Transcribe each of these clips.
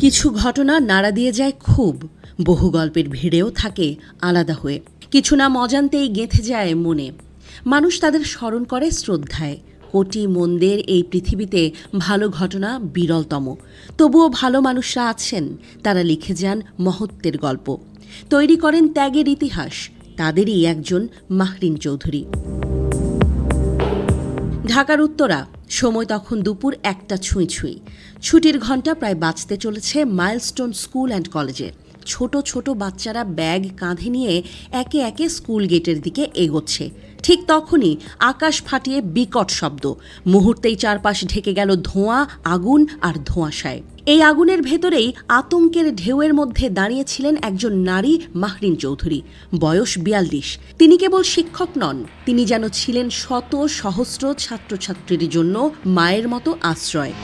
কিছু ঘটনা নাড়া দিয়ে যায় খুব, বহু গল্পের ভিড়েও থাকে আলাদা হয়ে। কিছু নাম অজান্তেই গেঁথে যায় মনে। মানুষ তাদের স্মরণ করে শ্রদ্ধায়। কোটি মন্দের এই পৃথিবীতে ভালো ঘটনা বিরলতম। তবুও ভালো মানুষরা আছেন, তারা লিখে যান মহত্বের গল্প, তৈরি করেন ত্যাগের ইতিহাস। তাদেরই একজন মাহরিন চৌধুরী। ঢাকার উত্তরা, সময় তখন দুপুর 1টা ছুঁই ছুঁই। ছুটির ঘণ্টা প্রায় বাজতে চলেছে মাইলস্টোন স্কুল অ্যান্ড কলেজে। ছোট ছোট বাচ্চারা ব্যাগ কাঁধে নিয়ে একে একে স্কুল গেটের দিকে এগোচ্ছে। ঠিক তখনই আকাশ ফাটিয়ে বিকট শব্দ। মুহূর্তেই চারপাশ ঢেকে গেল ধোঁয়া, আগুন আর ধোঁয়াশায়। এই আগুনের ভেতরেই আতঙ্কের ঢেউয়ের মধ্যে দাঁড়িয়েছিলেন একজন নারী, মাহরিন চৌধুরী। বয়স 42। তিনি কেবল শিক্ষক নন, তিনি যেন ছিলেন শত সহস্র ছাত্রছাত্রীর জন্য মায়ের মতো আশ্রয়।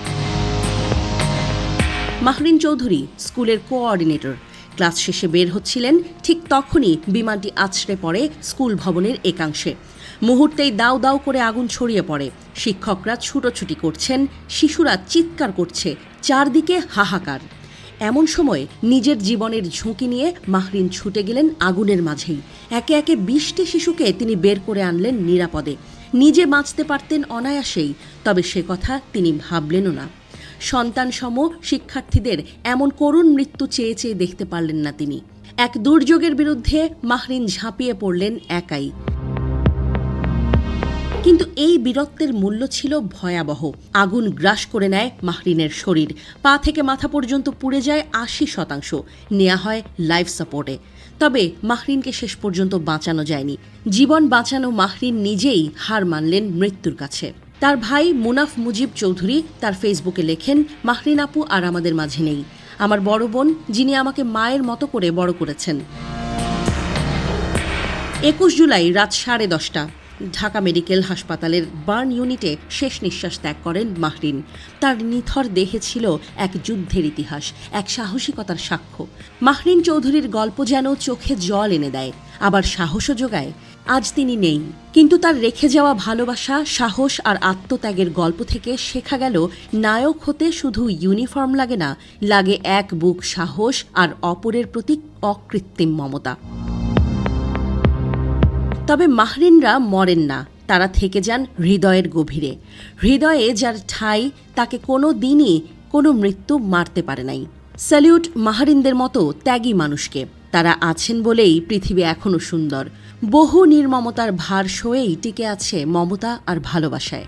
মাহরিন চৌধুরী স্কুলের কোঅর্ডিনেটর। ক্লাস শেষে বের হচ্ছিলেন, ঠিক তখনই বিমানটি আছড়ে পড়ে স্কুল ভবনের একাংশে। মুহূর্তেই দাউ দাউ করে আগুন ছড়িয়ে পড়ে। শিক্ষকরা ছুটোছুটি করছেন, শিশুরা চিৎকার করছে, চারদিকে হাহাকার। এমন সময় নিজের জীবনের ঝুঁকি নিয়ে মাহরিন ছুটে গেলেন আগুনের মাঝেই। একে একে 20টি শিশুকে তিনি বের করে আনলেন নিরাপদে। নিজে বাঁচতে পারতেন অনায়াসেই, তবে সে কথা তিনি ভাবলেনও না। সন্তানসম শিক্ষার্থীদের এমন করুণ মৃত্যু চেয়ে চেয়ে দেখতে পারলেন না তিনি। এক দুর্যোগের বিরুদ্ধে মাহরিন ঝাঁপিয়ে পড়লেন একাই। কিন্তু এই বীরত্বের মূল্য ছিল ভয়াবহ। আগুন গ্রাস করে নেয় মাহরিনের শরীর। পা থেকে মাথা পর্যন্ত পুড়ে যায় 80%। নেওয়া হয় লাইফ সাপোর্টে। তবে মাহরিনকে শেষ পর্যন্ত বাঁচানো যায়নি। জীবন বাঁচানো মাহরিন নিজেই হার মানলেন মৃত্যুর কাছে। তার ভাই মুনাফ মুজিব চৌধুরী তার ফেসবুকে লেখেন, মাহরিন আপু আর আমাদের মাঝে নেই। আমার বড় বোন, যিনি আমাকে মায়ের মতো করে বড় করেছেন। 21 জুলাই রাত 10:30 ঢাকা মেডিকেল হাসপাতালের বার্ন ইউনিটে শেষ নিঃশ্বাস ত্যাগ করেন মাহরিন। তার নিথর দেহে ছিল এক যুদ্ধের ইতিহাস, এক সাহসিকতার সাক্ষ্য। মাহরিন চৌধুরীর গল্প যেন চোখে জল এনে দেয়, আবার সাহসও যোগায়। আজ তিনি নেই, কিন্তু তার রেখে যাওয়া ভালোবাসা, সাহস আর আত্মত্যাগের গল্প থেকে শেখা গেল, নায়ক হতে শুধু ইউনিফর্ম লাগে না, লাগে এক বুক সাহস আর অপরের প্রতি অকৃত্রিম মমতা। তবে মাহরিনরা মরেন না, তারা থেকে যান হৃদয়ের গভীরে। হৃদয়ে যার ঠাঁই, তাকে কোনো দিনই কোনো মৃত্যু মারতে পারে নাই। স্যালিউট মাহরিনদের মতো ত্যাগী মানুষকে। তারা আছেন বলেই পৃথিবী এখনো সুন্দর। বহু নির্মমতার ভার সয়েই টিকে আছে মমতা আর ভালোবাসায়।